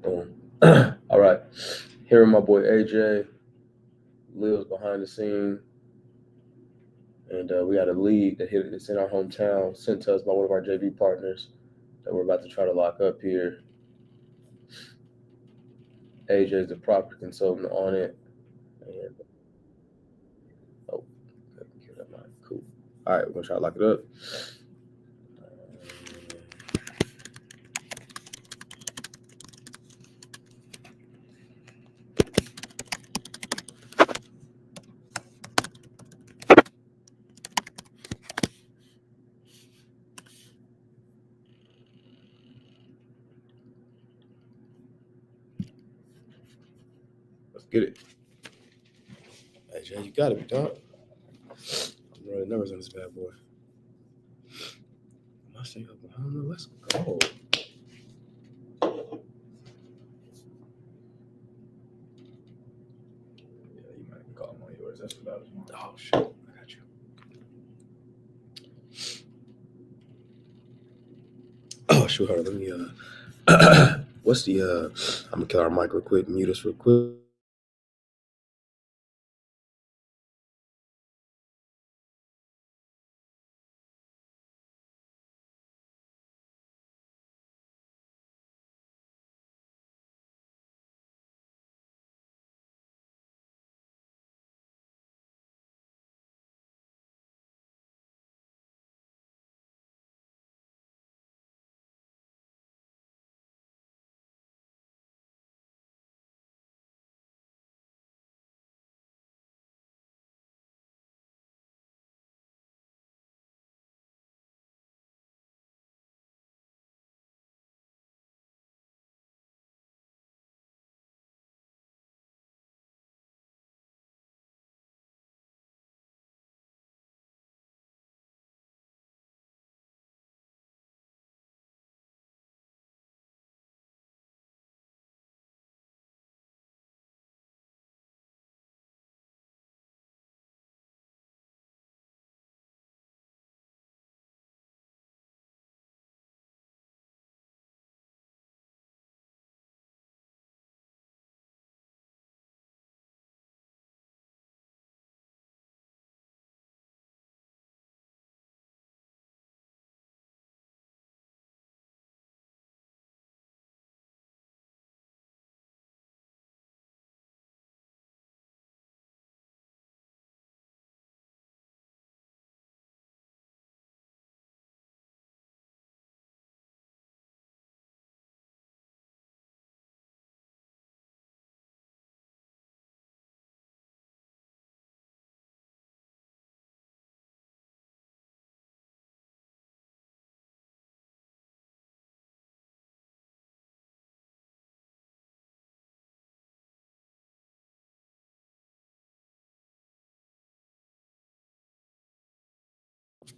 Boom. All right. Here my boy AJ lives behind the scene, and we got a lead that hit it's in our hometown, sent to us by one of our JV partners that we're about to try to lock up here. AJ is the property consultant on it, and oh, cool. All right, we're gonna try to lock it up. Let's get it. AJ, you got it, dog. I'm running numbers on this bad boy. Mustang, Oklahoma. Let's go. Yeah, you might call him on yours. That's about it. Oh shit, I got you. Oh shoot, hold on. Let me what's the I'm gonna kill our mic real quick, mute us real quick.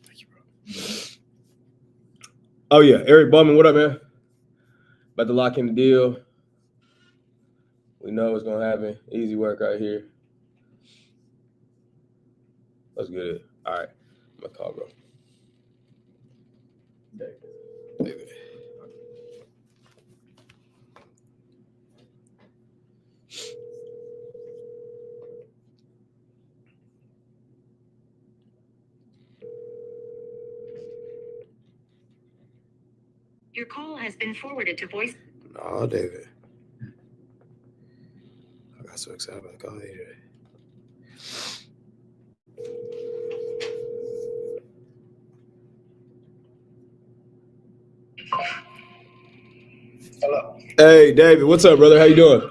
Thank you, bro. Oh yeah, Eric Bowman, what up, man? About to lock in the deal. We know what's gonna happen. Easy work right here. Let's get it. All right, I'm gonna call, bro. David. Your call has been forwarded to voice. No, David. I got so excited about the call AJ. Hello. Hey, David, what's up, brother? How you doing?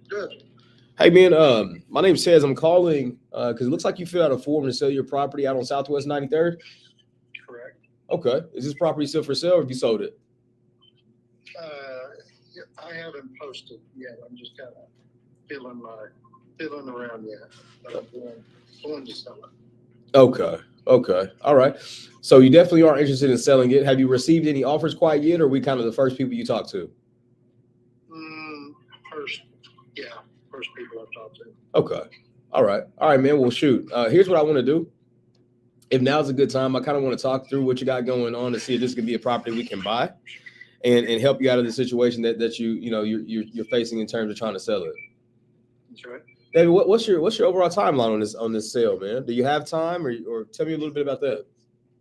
Good. Hey, man. My name's Sez. I'm calling because it looks like you filled out a form to sell your property out on Southwest 93rd. Correct. Okay. Is this property still for sale, or have you sold it? I haven't posted yet. I'm just kind of feeling around yet, but I'm going to sell it. Okay. All right. So you definitely are interested in selling it. Have you received any offers quite yet, or are we kind of the first people you talk to? First people I've talked to. Okay. All right, man. Well, shoot. Here's what I want to do. If now's a good time, I kind of want to talk through what you got going on to see if this could be a property we can buy. and help you out of the situation that you're facing in terms of trying to sell it. That's right. David, what's your overall timeline on this sale, man? Do you have time, or tell me a little bit about that?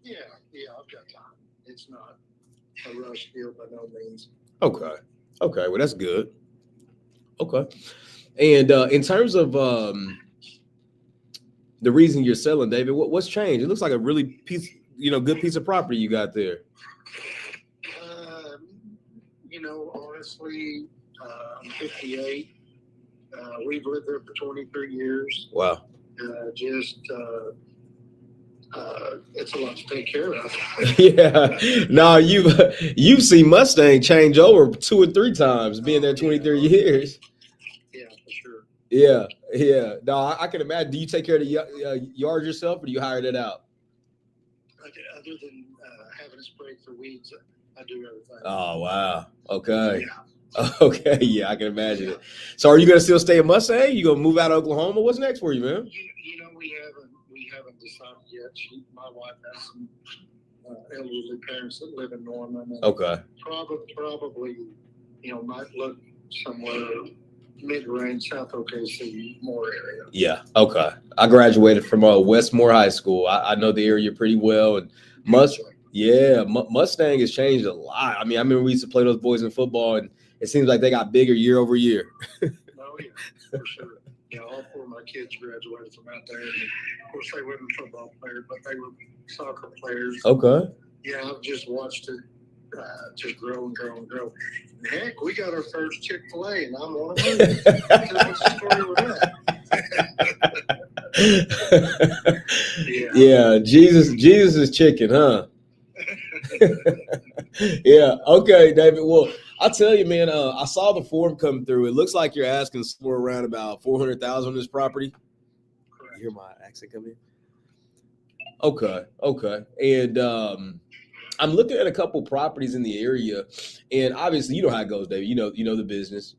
Yeah, I've got time. It's not a rush deal by no means. Okay, well that's good. Okay, and in terms of the reason you're selling, David, what's changed? It looks like a really good piece of property you got there. Honestly, I'm 58. We've lived there for 23 years. Wow. It's a lot to take care of. Yeah. No, you've seen Mustang change over 2 or 3 times, being there 23 years. Yeah, for sure. Yeah. No, I can imagine. Do you take care of the yard yourself, or do you hire that out? Other than having a spray for weeds, I do everything. Oh, wow. Okay. Yeah. Okay. Yeah, I can imagine it. So, are you gonna still stay in Mustang? You gonna move out of Oklahoma? What's next for you, man? We haven't decided yet. My wife has some elderly parents that live in Norman. And Okay. Probably, might look somewhere mid-range, South OKC, Moore area. Yeah. Okay. I graduated from Westmore High School. I know the area pretty well, and Mustang has changed a lot. I mean, I remember we used to play those boys in football, and it seems like they got bigger year over year. Oh yeah, for sure. Yeah, all 4 of my kids graduated from out there. And of course, they weren't football players, but they were soccer players. Okay. Yeah, I've just watched it just grow and grow and grow. Heck, we got our first Chick-fil-A, and I'm one of them. What's the story with that? Yeah, Jesus is chicken, huh? Yeah. Okay, David. Well, I'll tell you, man. I saw the form come through. It looks like you're asking for around about $400,000 on this property. Correct. You hear my accent come in? Okay. And I'm looking at a couple properties in the area, and obviously, you know how it goes, David. You know the business.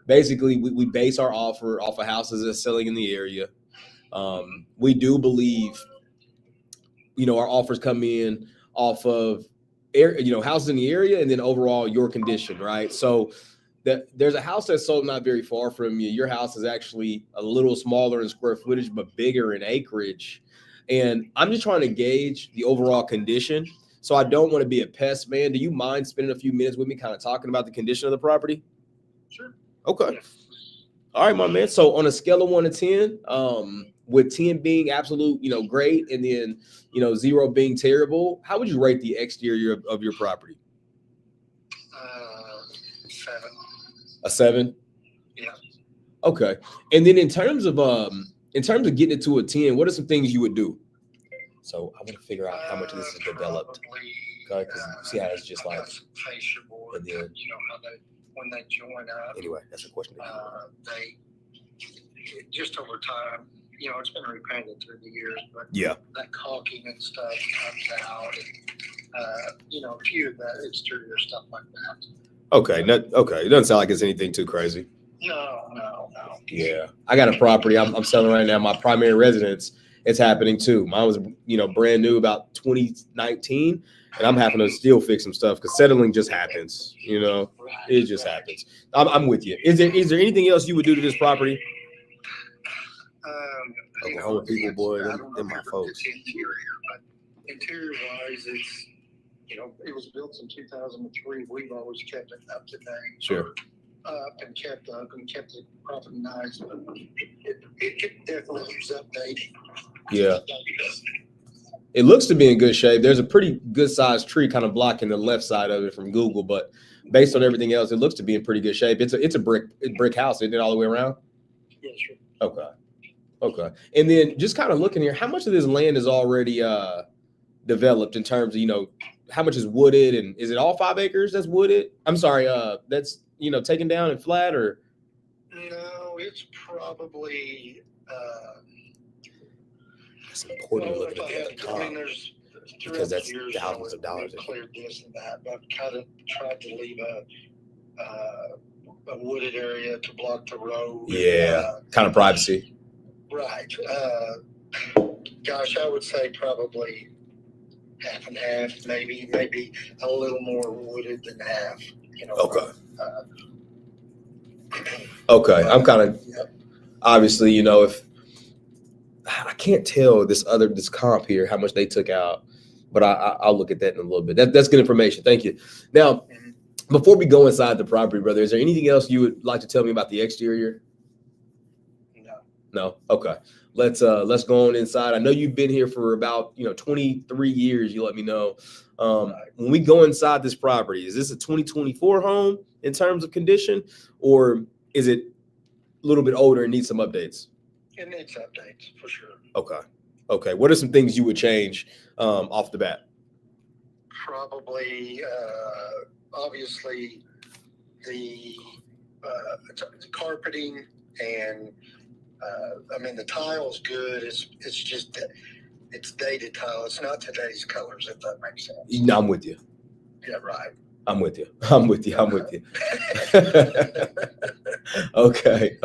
Basically, we base our offer off of houses that's selling in the area. We do believe, our offers come in off of houses in the area, and then overall your condition, right? So there's a house that's sold not very far from you. Your house is actually a little smaller in square footage, but bigger in acreage. And I'm just trying to gauge the overall condition. So I don't want to be a pest, man. Do you mind spending a few minutes with me kind of talking about the condition of the property? Sure. Okay. All right, my man. So on a scale of 1 to 10, with 10 being absolute, great, and then, 0 being terrible, how would you rate the exterior of your property? 7. A 7? Yeah. Okay. And then in terms of getting it to a 10, what are some things you would do? So I want to figure out how much of this is developed. Okay, because see how it's just like fascia board, and then, how when they join up. Anyway, that's a question. They just over time, it's been repainted through the years, but Yeah. that caulking and stuff comes out, and a few of that exterior stuff like that. Okay. It doesn't sound like it's anything too crazy. No. Yeah. I got a property I'm selling right now. My primary residence, it's happening too. Mine was, brand new about 2019, and I'm having to still fix some stuff because settling just happens. It just happens. I'm with you. Is there anything else you would do to this property? Oklahoma people, boy, they're my folks. Interior wise, it's it was built in 2003. We've always kept it up to date. Sure. And kept the property nice, but it definitely was updated. Yeah. It looks to be in good shape. There's a pretty good sized tree kind of blocking the left side of it from Google, but based on everything else, it looks to be in pretty good shape. It's a brick house, isn't it, all the way around? Yeah, sure. Okay. And then just kind of looking here, how much of this land is already developed in terms of, how much is wooded, and is it all 5 acres that's wooded? I'm sorry, that's, taken down and flat, or? No, it's probably, It's important to look at the top, there's because that's years thousands of dollars. We cleared this and that, but kind of tried to leave a wooded area to block the road. Yeah, kind of privacy. Right. Gosh, I would say probably half and half, maybe a little more wooded than half. Okay. Okay. I'm kind of obviously, if I can't tell this comp here how much they took out, but I'll look at that in a little bit. That's good information. Thank you. Now, before we go inside the property, brother, is there anything else you would like to tell me about the exterior? No. Okay. Let's go on inside. I know you've been here for about 23 years. You let me know. When we go inside this property, is this a 2024 home in terms of condition, or is it a little bit older and needs some updates? It needs updates for sure. Okay. What are some things you would change off the bat? Probably, obviously, the carpeting and the tile's good. It's just that it's dated tile. It's not today's colors, if that makes sense. No, I'm with you. Yeah, right. I'm with you. Okay.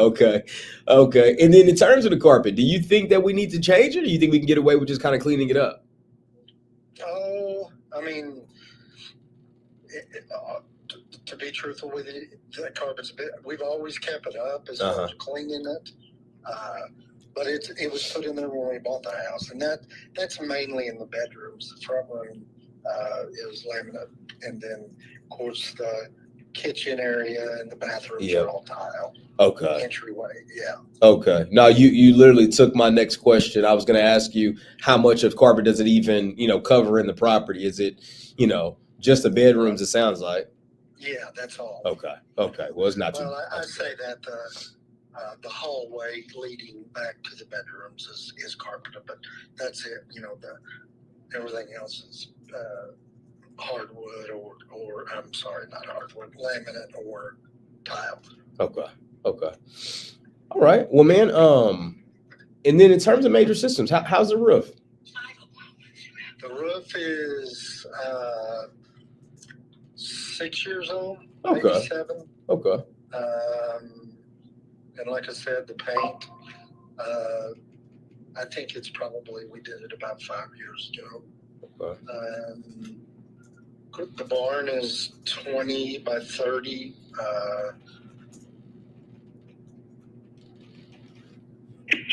And then in terms of the carpet, do you think that we need to change it, or do you think we can get away with just kind of cleaning it up? Oh, to be truthful with you, the carpet's we've always kept it up as far as cleaning it. But it was put in there when we bought the house, and that's mainly in the bedrooms. The front room is laminate, and then of course the kitchen area and the bathrooms are all tile. Okay. Entryway, yeah. Okay. Now you literally took my next question. I was going to ask you, how much of carpet does it even cover in the property? Is it just the bedrooms? It sounds like. Yeah, that's all. Okay. Well, it's not too. Well, I say that the hallway leading back to the bedrooms is carpeted, but that's it. Everything else is hardwood or I'm sorry, not hardwood, laminate or tile. Okay. All right. Well, man. And then in terms of major systems, how's the roof? The roof is 6 years old. Okay. Maybe 7. Okay. And like I said, the paint, I think we did it about 5 years ago. Okay. The barn is 20 by 30.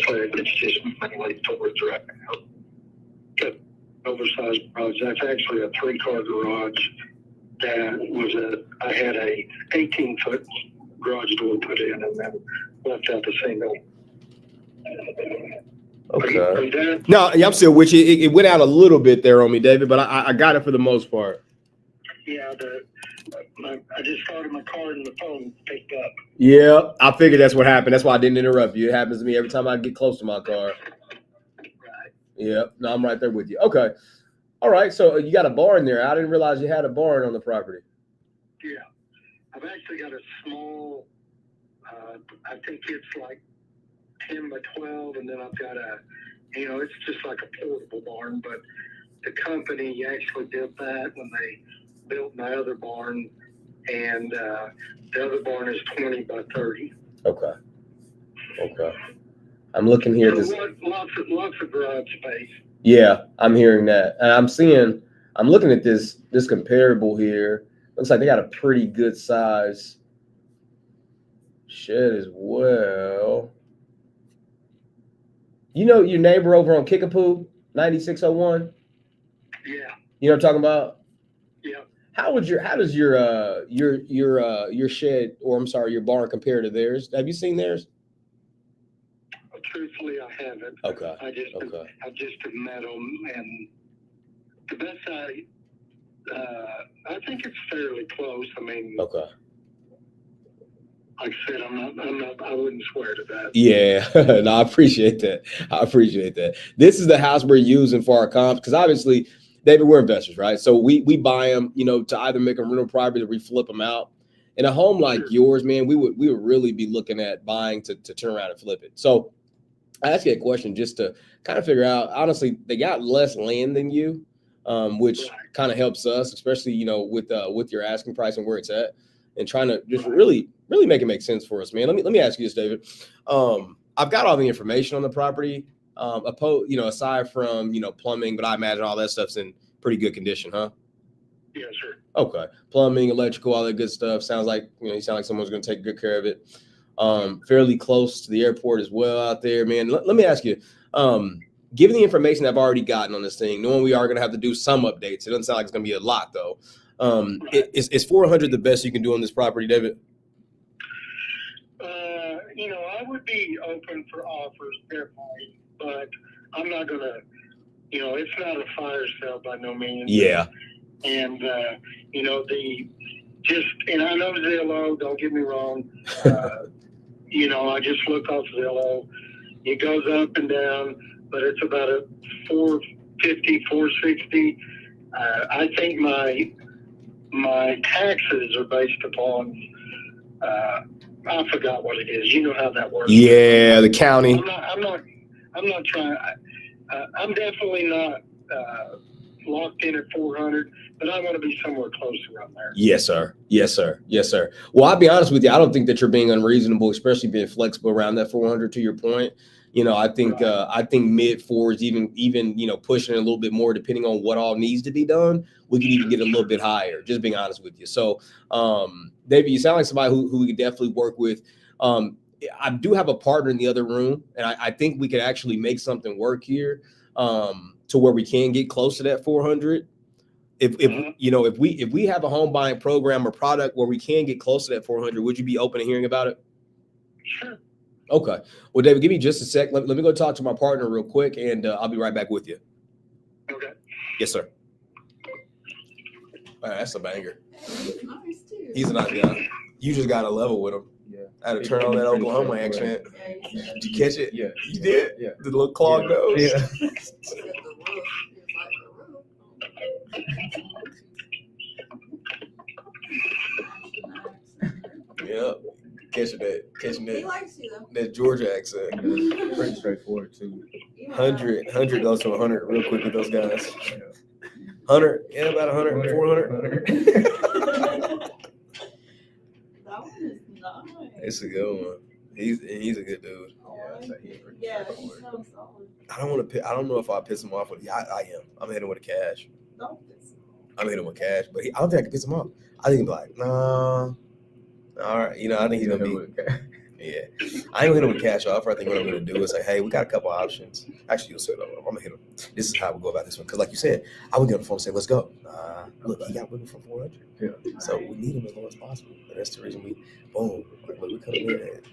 So it's just mainly towards right now. Got oversized garage. That's actually a 3-car garage. I had a 18-foot garage door put in and then left out the single. Okay. Are you there? No, I'm still with you. It went out a little bit there on me, David, but I got it for the most part. Yeah, I just started my car and the phone picked up. Yeah, I figured that's what happened. That's why I didn't interrupt you. It happens to me every time I get close to my car. Right. Yeah, no, I'm right there with you. Okay. All right, so you got a barn there. I didn't realize you had a barn on the property. Yeah. I've actually got a small, I think it's like 10 by 12, and then I've got it's just like a portable barn, but the company actually did that when they built my other barn, and the other barn is 20 by 30. Okay. I'm looking here. Lots of garage space. Yeah, I'm hearing that. And I'm looking at this comparable here. Looks like they got a pretty good size shed as well. Your neighbor over on Kickapoo, 9601? Yeah. You know what I'm talking about? Yeah. How does your shed, or I'm sorry, your barn compare to theirs? Have you seen theirs? Truthfully, I haven't. Okay. I just have met them, and the best I think it's fairly close. Okay. Like I said, I wouldn't swear to that. Yeah, no, I appreciate that. This is the house we're using for our comps, because obviously, David, we're investors, right? So we buy them, to either make them rental property or we flip them out. In a home like yours, man, we would really be looking at buying to turn around and flip it. So I asked you a question just to kind of figure out. Honestly, they got less land than you, which kind of helps us, especially with your asking price and where it's at, and trying to just really make it make sense for us, man. Let me ask you this, David. I've got all the information on the property, aside from plumbing, but I imagine all that stuff's in pretty good condition, huh? Yes, sir. Okay. Plumbing, electrical, all that good stuff. Sounds like, you sound like someone's going to take good care of it. Fairly close to the airport as well out there, man. Let me ask you, given the information I've already gotten on this thing, knowing we are going to have to do some updates, it doesn't sound like it's going to be a lot though. Is 400 the best you can do on this property, David? I would be open for offers, definitely, but I'm not going to, it's not a fire sale by no means. Yeah. And, and I know Zillow, don't get me wrong. I just look off Zillow. It goes up and down, but it's about a 450, 460. I think my taxes are based upon, I forgot what it is. You know how that works. Yeah, the county. I'm not trying. I'm definitely not locked in at 400, but I want to be somewhere close around there. Yes, sir. Yes, sir. Yes, sir. Well, I'll be honest with you. I don't think that you're being unreasonable, especially being flexible around that 400. To your point, I think mid fours, even pushing it a little bit more, depending on what all needs to be done, we could even get a little bit higher. Just being honest with you. So, David, you sound like somebody who we could definitely work with. I do have a partner in the other room, and I think we could actually make something work here, to where we can get close to that 400. If we have a home buying program or product where we can get close to that 400, would you be open to hearing about it? Sure. Okay. Well, David, give me just a sec. Let me go talk to my partner real quick, and I'll be right back with you. Okay. Yes, sir. All right, that's a banger. He's nice too. He's a nice guy. You just got a level with him. Yeah. I had to turn on that Oklahoma accent. Yeah, Did you catch it? Yeah. You did? Yeah. The little clogged nose? Yeah. the roof is like the roof. Yep. Catching He that, likes you though. that Georgia accent. Pretty straightforward too. 100 goes to 100 real quick with those guys. 100, yeah, about 100, 400. That one is nice. It's a good one. He's a good dude. Yeah, he's so solid. I don't know if I piss him off with I am. I'm hitting with a cash. Don't piss him I'm hitting with cash, but I don't think I can piss him off. I think he'll be like, nah. All right, I think he's gonna be. Yeah, I ain't gonna hit him with cash offer. I think what I'm gonna do is say, hey, we got a couple options. Actually, you'll say, I'm gonna hit him. This is how we go about this one, because like you said, I would get on the phone and say, let's go. Look, he got women from 400. Yeah. So we need him as low as possible. And that's the reason we coming in at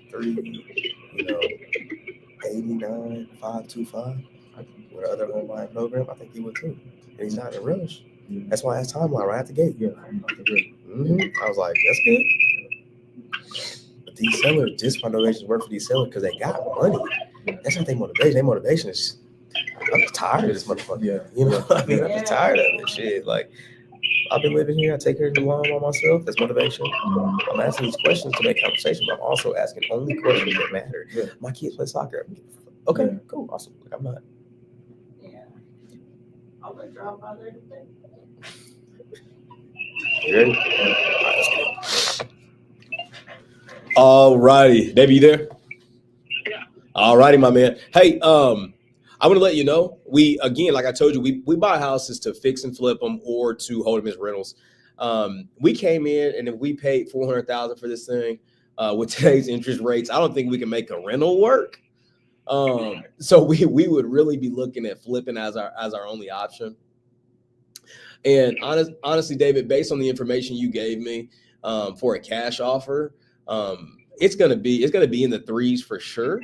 89, 525 with our other home buying program. I think he would too. And he's not in a rush. Yeah. That's why I asked timeline right at the gate. Yeah. I was like, that's good. But these sellers, just my motivations work for these sellers because they got money. That's not their motivation. Their motivation is, I'm just tired of this motherfucker. Yeah. I'm just tired of this shit. Like, I've been living here. I take care of the lawn by myself. That's motivation. I'm asking these questions to make conversation, but I'm also asking only questions that matter. Yeah. My kids play soccer. Okay, Yeah. cool, awesome. Like, I'm not. Yeah. I'll go drop by there today. You ready? All right, let's go. All righty. David, you there? Yeah. All righty, my man. Hey, I'm going to let you know, we, again, like I told you, we buy houses to fix and flip them or to hold them as rentals. We came in, and if we paid $400,000 for this thing, with today's interest rates, I don't think we can make a rental work. So we would really be looking at flipping as our only option. And honestly, David, based on the information you gave me, for a cash offer, it's gonna be in the threes for sure.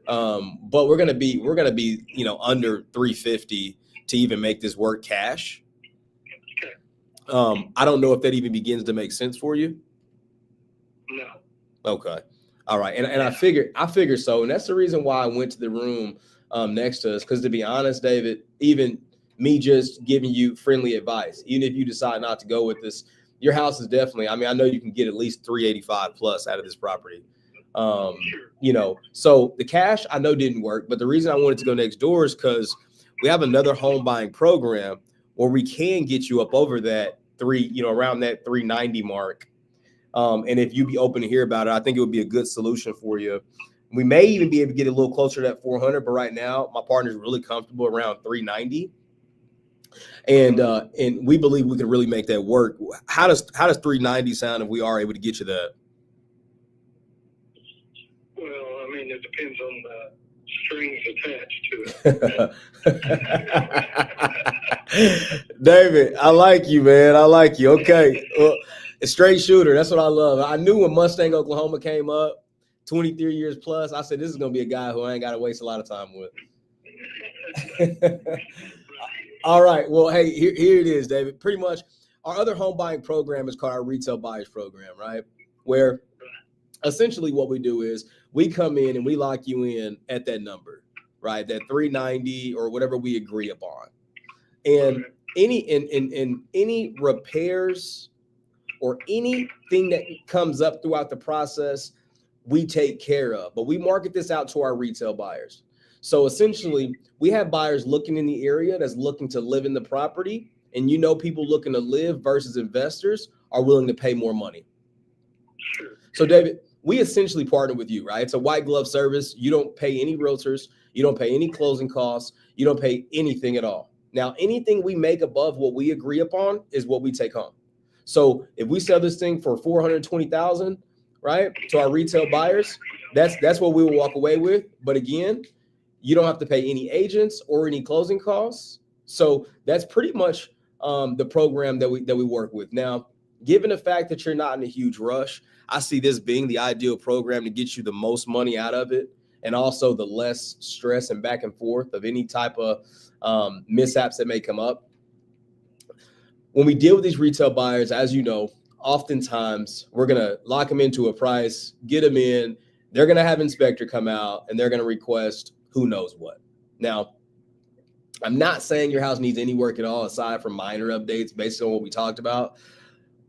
But we're gonna be under 350 to even make this work cash. I don't know if that even begins to make sense for you. No. Okay. All right. And I figured so. And that's the reason why I went to the room next to us. Because to be honest, David, even me just giving you friendly advice, even if you decide not to go with this, your house is definitely, I know you can get at least 385 plus out of this property. So the cash I know didn't work, but the reason I wanted to go next door is because we have another home buying program where we can get you up over that around that 390 mark. And if you'd be open to hear about it, I think it would be a good solution for you. We may even be able to get a little closer to that 400, but right now my partner's really comfortable around 390. And we believe we can really make that work. How does 390 sound if we are able to get you that? Well, I mean, it depends on the strings attached to it. David, I like you, man. I like you. Okay. Well, a straight shooter. That's what I love. I knew when Mustang, Oklahoma came up, 23 years plus, I said, this is going to be a guy who I ain't got to waste a lot of time with. All right. Well, hey, here it is, David. Pretty much our other home buying program is called our retail buyers program, right? Where essentially what we do is we come in and we lock you in at that number, right? That 390 or whatever we agree upon. And any repairs or anything that comes up throughout the process, we take care of. But we market this out to our retail buyers. So essentially, we have buyers looking in the area that's looking to live in the property. And people looking to live versus investors are willing to pay more money. Sure. So, David, we essentially partner with you, right? It's a white glove service. You don't pay any realtors. You don't pay any closing costs. You don't pay anything at all. Now, anything we make above what we agree upon is what we take home. So if we sell this thing for $420,000, right, to our retail buyers, that's what we will walk away with. But again, you don't have to pay any agents or any closing costs. So that's pretty much the program that we work with. Now, given the fact that you're not in a huge rush, I see this being the ideal program to get you the most money out of it, and also the less stress and back and forth of any type of mishaps that may come up. When we deal with these retail buyers, as you know, oftentimes we're going to lock them into a price, get them in, they're going to have inspector come out, and they're going to request who knows what. Now, I'm not saying your house needs any work at all aside from minor updates based on what we talked about.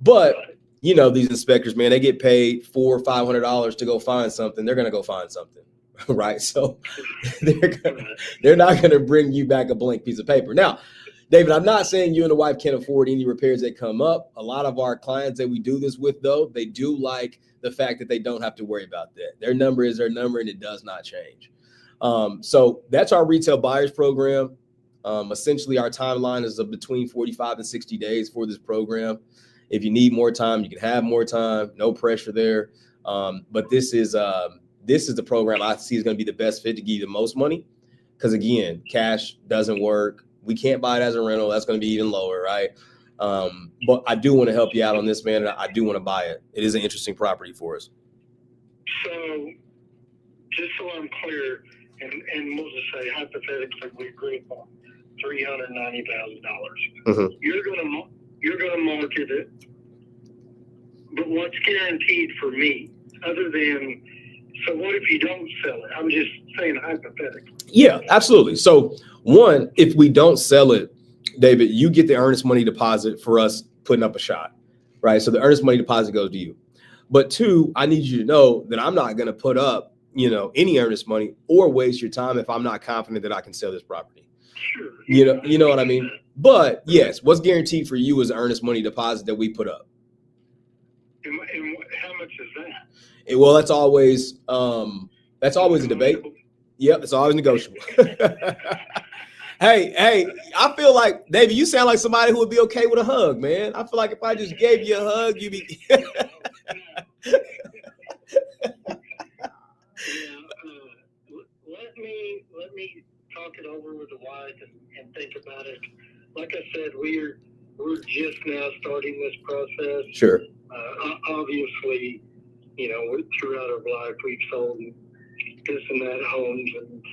But, these inspectors, man, they get paid $400 or $500 to go find something. They're going to go find something, right? So they're not going to bring you back a blank piece of paper. Now, David, I'm not saying you and the wife can't afford any repairs that come up. A lot of our clients that we do this with, though, they do like the fact that they don't have to worry about that. Their number is their number, and it does not change. So that's our retail buyers program. Essentially, our timeline is of between 45 and 60 days for this program. If you need more time, you can have more time. No pressure there. But this is the program I see is going to be the best fit to give you the most money. Because again, cash doesn't work. We can't buy it as a rental. That's going to be even lower, right? But I do want to help you out on this, man. And I do want to buy it. It is an interesting property for us. So, just so I'm clear, and we'll just say hypothetically we agree upon $390,000. Mm-hmm. You're gonna market it, but what's guaranteed for me, other than, so what if you don't sell it? I'm just saying hypothetically. Yeah, absolutely. So one, if we don't sell it, David, you get the earnest money deposit for us putting up a shot, right? So the earnest money deposit goes to you. But two, I need you to know that I'm not going to put up, any earnest money or waste your time if I'm not confident that I can sell this property. Sure. You know what I mean? But yes, what's guaranteed for you is the earnest money deposit that we put up. And how much is that? Well, that's always a debate. Yep, it's always negotiable. Hey, I feel like, David, you sound like somebody who would be okay with a hug, man. I feel like if I just gave you a hug, you'd be. Let me talk it over with the wife and think about it. Like I said, we're just now starting this process. Sure. Obviously, throughout our life, we've sold this and that homes, and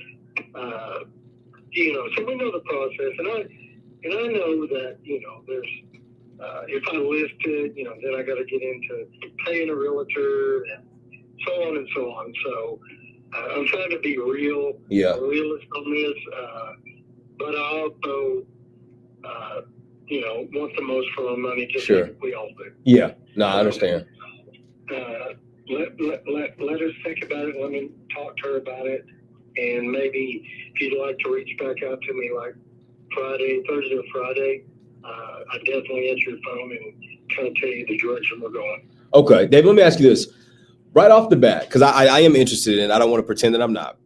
so we know the process, and I know that there's if I list it, then I got to get into paying a realtor and so on and so on. So I'm trying to be realist on this, but I also want the most for my money, just sure. like we all do. Yeah, no, I understand. Let us think about it. Let me talk to her about it. And maybe if you'd like to reach back out to me like Thursday or Friday, I definitely answer your phone and kind of tell you the direction we're going. Okay, Dave, let me ask you this. Right off the bat, because I am interested in it. I don't want to pretend that I'm not.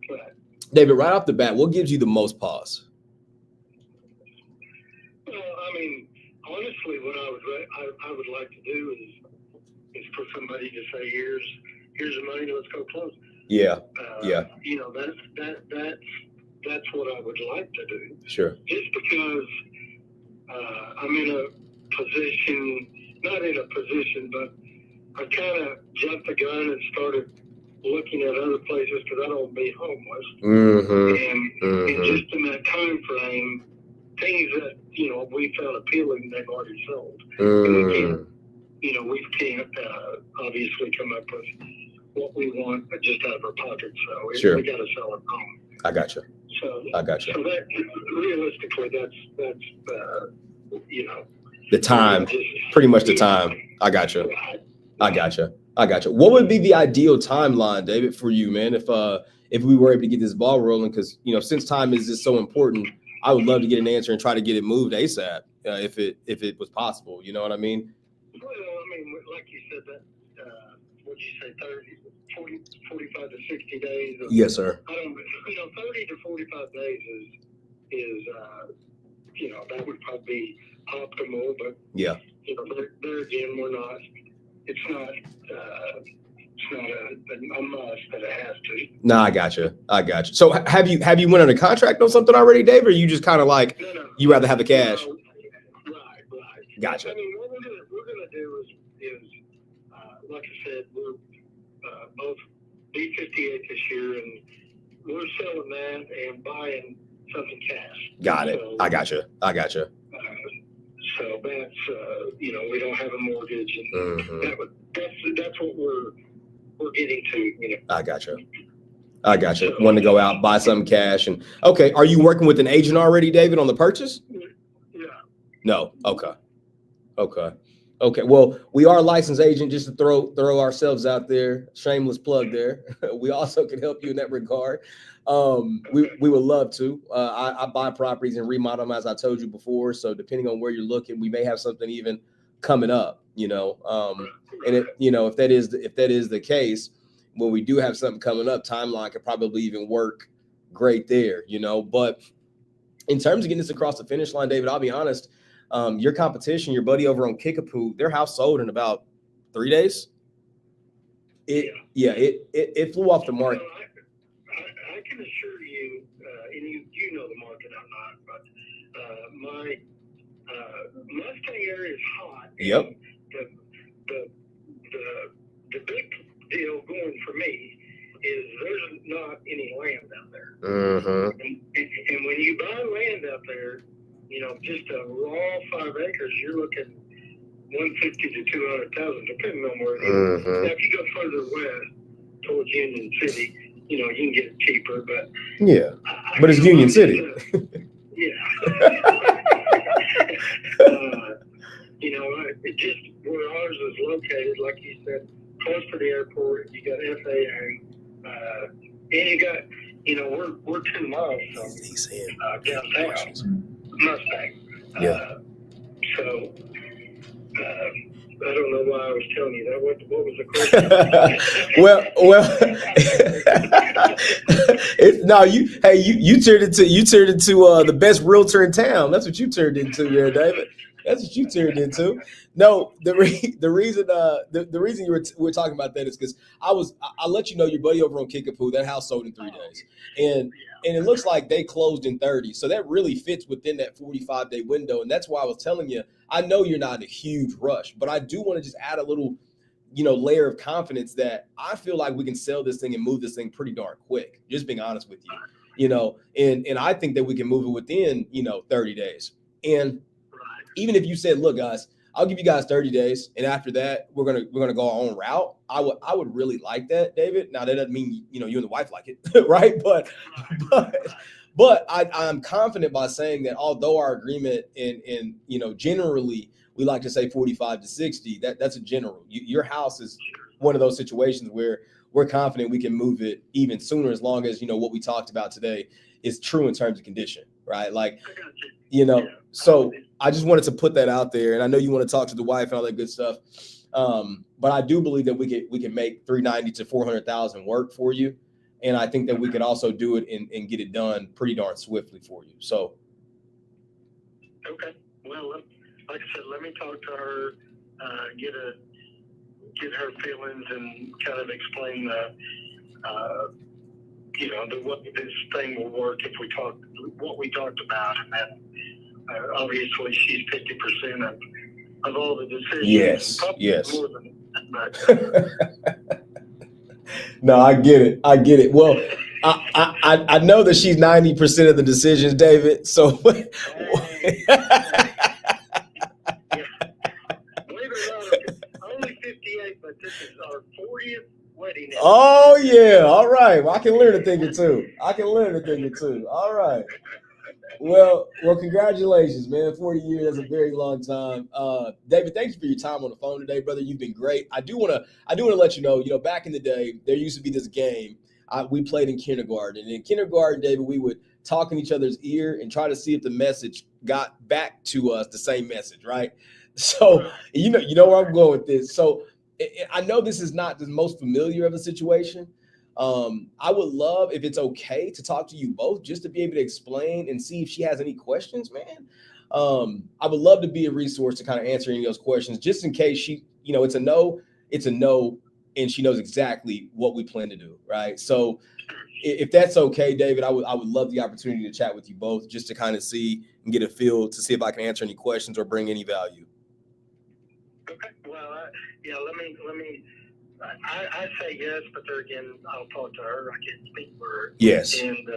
Go ahead. David, right off the bat, what gives you the most pause? I would like to do is for somebody to say, here's the money, let's go close. Yeah. Yeah. You know, that's what I would like to do. Sure. Just because I'm in a position, not in a position, but I kind of jumped the gun and started looking at other places because I don't want to be homeless. And just in that time frame, things that, you know, we found appealing, they've already sold. And we can't, you know, we can't obviously come up with what we want just out of our pockets. So Sure. we got to sell it home. I got you. So I got you. So that realistically, that's you know, The time, pretty much the time. I got you. I got you. I got you. What would be the ideal timeline, David, for you, man? If we were able to get this ball rolling, because, you know, since time is just so important, I would love to get an answer and try to get it moved ASAP, if it was possible. You know what I mean? Well, I mean, like you said, that what'd you say, 45 to 60 days? Yes, sir. I don't, you know, 30 to 45 days is you know, that would probably be optimal, but Yeah. you know, there again, it's not a must that it has to. No, I got you. I got you. So have you went under contract on something already, Dave, or you just kind of like, No. you rather have the cash? No, right. Gotcha. I mean, what we're gonna do is like I said, we're both B58 this year, and we're selling that and buying something cash. Got it. So, I got you. so that's you know, we don't have a mortgage, and that's what we're getting to. You know. I got you. Want to go out, buy some cash, and okay. Are you working with an agent already, David, on the purchase? Yeah. No. Okay. Well, we are a licensed agent, just to throw ourselves out there. Shameless plug there. We also can help you in that regard. We would love to. I buy properties and remodel them, as I told you before. So depending on where you're looking, we may have something even coming up, you know. And it, you know, if that is the case, when we do have something coming up, timeline could probably even work great there, you know. But in terms of getting this across the finish line, David, I'll be honest. Your competition, your buddy over on Kickapoo, their house sold in about 3 days. It flew off the market. Well, I can assure you, and you know the market, I'm not, but my Mustang area is hot. Yep. The big deal going for me is there's not any land out there. And when you buy land out there, you know, just a raw 5 acres, you're looking 150 to 200,000, depending on where it is. Now, if you go further west towards Union City, you know, you can get it cheaper, but yeah, but it's Union City. Yeah. You know, it just where ours is located, like you said, close to the airport. You got FAA, and you got, you know, we're 2 miles from downtown Mustang. Yeah. So I don't know why I was telling you that. What was the question? well, it's no, you turned into the best realtor in town. That's what you turned into there, David. That's what you turned into. No, the reason we're talking about that is because I let you know your buddy over on Kickapoo, that house sold in 3 days, and it looks like they closed in 30. So that really fits within that 45-day window, and that's why I was telling you. I know you're not in a huge rush, but I do want to just add a little, you know, layer of confidence that I feel like we can sell this thing and move this thing pretty darn quick. Just being honest with you, you know, and I think that we can move it within, you know, 30 days. And even if you said, look, guys, I'll give you guys 30 days, and after that, we're gonna go our own route. I would really like that, David. Now that doesn't mean, you know, you and the wife like it, right? But I'm confident by saying that although our agreement in you know, generally we like to say 45 to 60, that's a general. Your house is one of those situations where we're confident we can move it even sooner, as long as, you know, what we talked about today is true in terms of condition, right? Like, you know, so I just wanted to put that out there, and I know you want to talk to the wife and all that good stuff. But I do believe that we can make 390 to 400,000 work for you. And I think that we could also do it and get it done pretty darn swiftly for you. So. Okay. Well, like I said, let me talk to her, get her feelings, and kind of explain what this thing will work if we talk what we talked about, and then obviously she's 50% of all the decisions. Yes, Probably yes. more than that, but, No, I get it. Well, I know that she's 90% of the decisions, David. So hey. Believe it or not, only 58, but this is our 40th wedding. Oh yeah, all right. Well, I can learn a thing or two. All right. Well, congratulations, man. 40 years is a very long time. David, thanks for your time on the phone today, brother. You've been great. I do want to let you know, back in the day, there used to be this game we played in kindergarten. And in kindergarten, David, we would talk in each other's ear and try to see if the message got back to us the same message, right? So, you know where I'm going with this. So I know this is not the most familiar of a situation. I would love, if it's okay, to talk to you both just to be able to explain and see if she has any questions, man. I would love to be a resource to kind of answer any of those questions, just in case she, it's a no, and she knows exactly what we plan to do, right? So if that's okay, David, I would love the opportunity to chat with you both just to kind of see and get a feel to see if I can answer any questions or bring any value. Okay. Well, let me. I say yes, but there again, I'll talk to her. I can't speak for her. Yes. And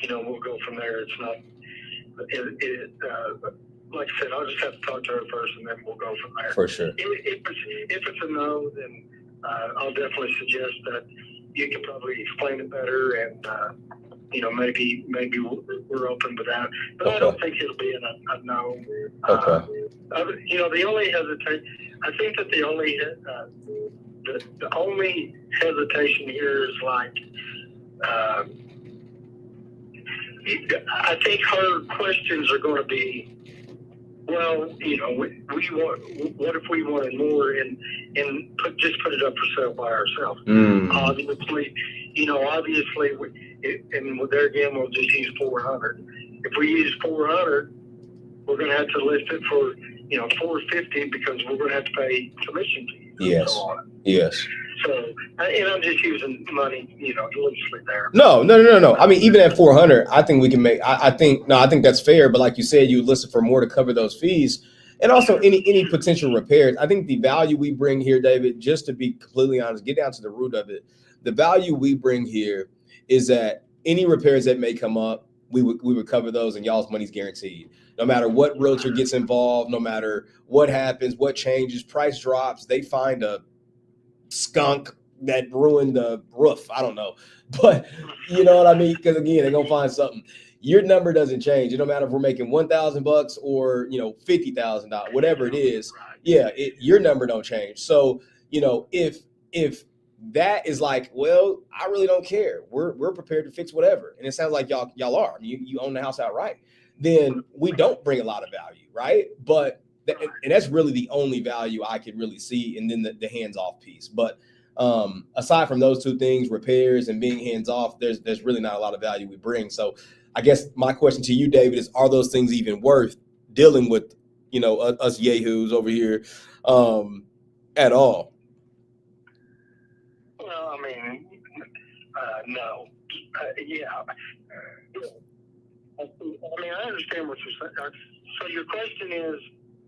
we'll go from there. It's not. Like I said, I'll just have to talk to her first, and then we'll go from there. For sure. If it's a no, then I'll definitely suggest that you can probably explain it better, and maybe we're open to that. But okay. I don't think it'll be a no. Okay. The only hesitation, I think that the only hesitation here is like, I think her questions are going to be, well, we want, what if we wanted more and just put it up for sale by ourselves? Obviously, and there again, we'll just use 400. If we use 400, we're going to have to list it for, 450 because we're going to have to pay commission fees. Yes. And so on. Yes. So, and I'm just using money, loosely there. No. I mean, even at 400, I think we can make. I think that's fair. But like you said, you listen for more to cover those fees, and also any potential repairs. I think the value we bring here, David, just to be completely honest, get down to the root of it. The value we bring here is that any repairs that may come up, we would cover those, and y'all's money's guaranteed. No matter what realtor gets involved, no matter what happens, what changes, price drops, they find a skunk that ruined the roof. I don't know, but you know what I mean? Because again, they're gonna find something. Your number doesn't change. It don't matter if we're making $1,000 or $50,000, whatever it is. Yeah, your number don't change. So if that is like, well, I really don't care. We're prepared to fix whatever, and it sounds like y'all are. I mean, you own the house outright. Then we don't bring a lot of value, right? But and that's really the only value I could really see, and then the hands-off piece. But aside from those two things, repairs and being hands-off, there's really not a lot of value we bring. So I guess my question to you, David, is: are those things even worth dealing with? Us yahoos over here at all? Well, I mean, no. Yeah. I mean, I understand what you're saying. So your question is,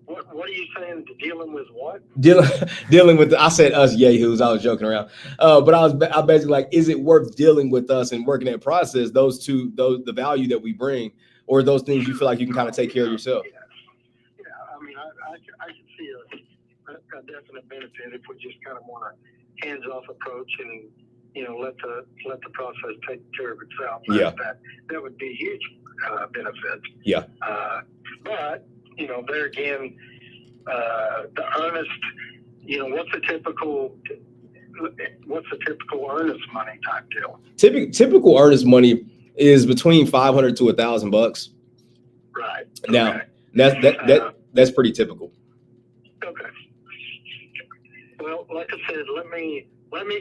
what are you saying? Dealing with what? Dealing with. I said us yahoos. I was joking around, but I basically like, is it worth dealing with us and working that process? The value that we bring, or those things you feel like you can kind of take care of yourself. Yeah. I mean, I can see a definite benefit if we just kind of want a hands-off approach and let the process take care of itself. Yeah. That would be a huge benefit. Yeah. But there again, the earnest, what's a typical earnest money type deal? Typical earnest money is between $500 to $1,000. Right. Now, okay. that's pretty typical. Okay. Well, like I said, let me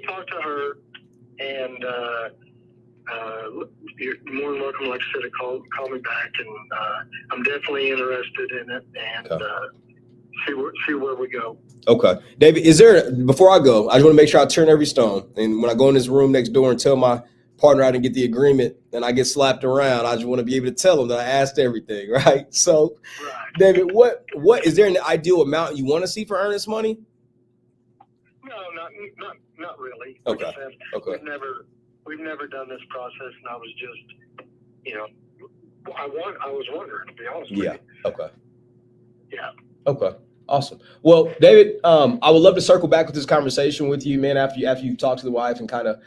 talk to her, and you're more than welcome, like I said, to call me back, and I'm definitely interested in it, and see where we go. Okay, David, is there, before I go, I just want to make sure I turn every stone, and when I go in this room next door and tell my partner I didn't get the agreement and I get slapped around, I just want to be able to tell them that I asked everything, right? So, Right. David, what is there an ideal amount you want to see for earnest money? No, not really. Okay. Like I said, Okay. we've never done this process, and I was just, I was wondering, to be honest with you. Okay. Yeah. Okay. Awesome. Well, David, I would love to circle back with this conversation with you, man, after you've talked to the wife and kind of,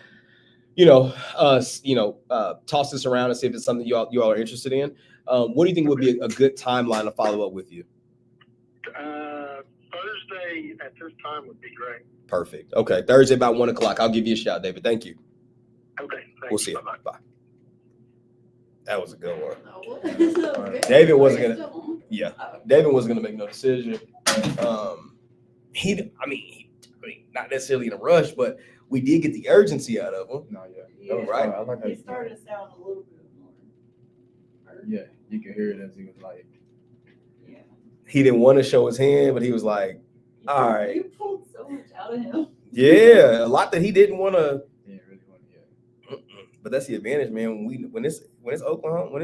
toss this around and see if it's something you all are interested in. What do you think would be a good timeline to follow up with you? Thursday at this time would be great. Perfect. Okay. Thursday about 1:00. I'll give you a shout, David. Thank you. Okay. Thanks. We'll see you. Bye-bye. Bye. That was a good one. No. David wasn't David wasn't gonna make no decision. He not necessarily in a rush, but we did get the urgency out of him. No, yeah. Yeah. Oh, right. I like how He started to sound a little bit more. yeah, you can hear it as he was like, Yeah. He didn't want to show his hand, but he was like, all right. You pulled so much out of him. yeah, a lot that he didn't want to. he didn't really want to, But that's the advantage, man. When it's Oklahoma,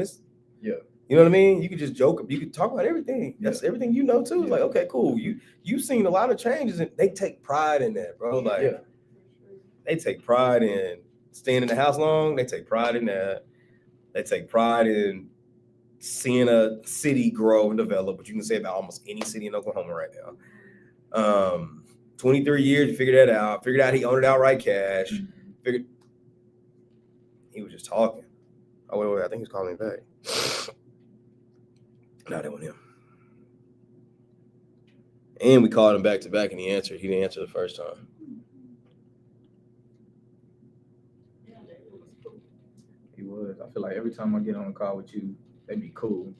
Yeah. you know what I mean? You could just joke, you could talk about everything. That's everything you know too. It's Yeah. like, okay, cool. You've seen a lot of changes, and they take pride in that, bro. Like Yeah. they take pride in staying in the house long. They take pride in that. They take pride in seeing a city grow and develop, which you can say about almost any city in Oklahoma right now. 23 years, you figured that out. Figured out he owned it outright cash. Figured he was just talking. Oh, wait, I think he's calling me back. No, that wasn't him. And we called him back to back, and he answered. He didn't answer the first time. Yeah, David was cool. he was. I feel like every time I get on a call with you, they be cool.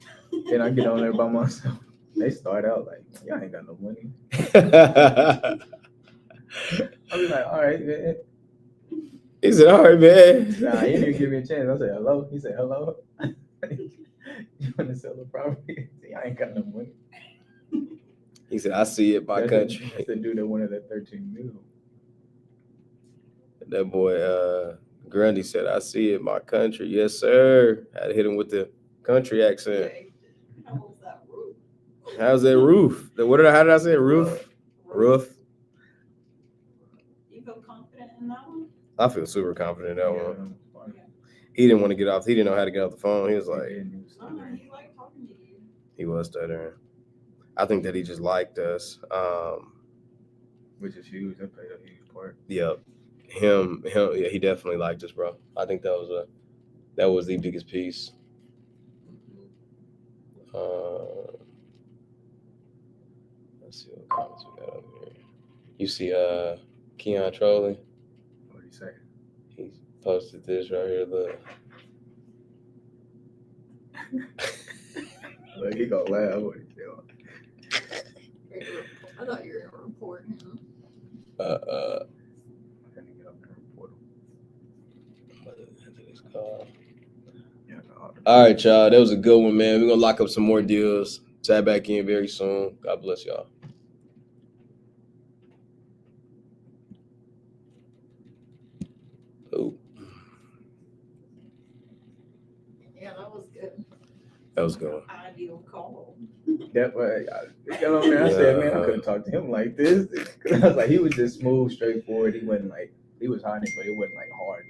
Then I get on there by myself. They start out like, y'all ain't got no money. I be like, all right, man. He said, all right, man. Nah, he didn't even give me a chance. I said, hello. He said, hello. You want to sell the property? I ain't got no money. He said, I see it, my country. That's the dude that wanted that 13 mil. That boy, Grundy said, I see it, my country. Yes, sir. Had to hit him with the country accent. How was that roof? How's that roof? How did I say it? Roof? Roof. You feel confident in that one? I feel super confident in that one. Yeah. He didn't want to get off. He didn't know how to get off the phone. He was like, He liked talking to you. he was stuttering. I think that he just liked us. Which is huge. That played a huge part. Yep. Him, yeah, he definitely liked us, bro. I think that was the biggest piece. Let's see what comments we got over here. You see Keon trolling? What do you say? He posted this right here, look. Look, he gonna laugh. What he doing? I thought you were gonna report him. I'm gonna get up there and report him. Yeah, no, All right, y'all. That was a good one, man. We're gonna lock up some more deals. Tap back in very soon. God bless y'all. Oh, Yeah, that was good. that was good. Ideal call. That way, I got on there. I said, man, I couldn't talk to him like this. I was like, he was just smooth, straightforward. He wasn't like, he was hiding, but it wasn't like hard.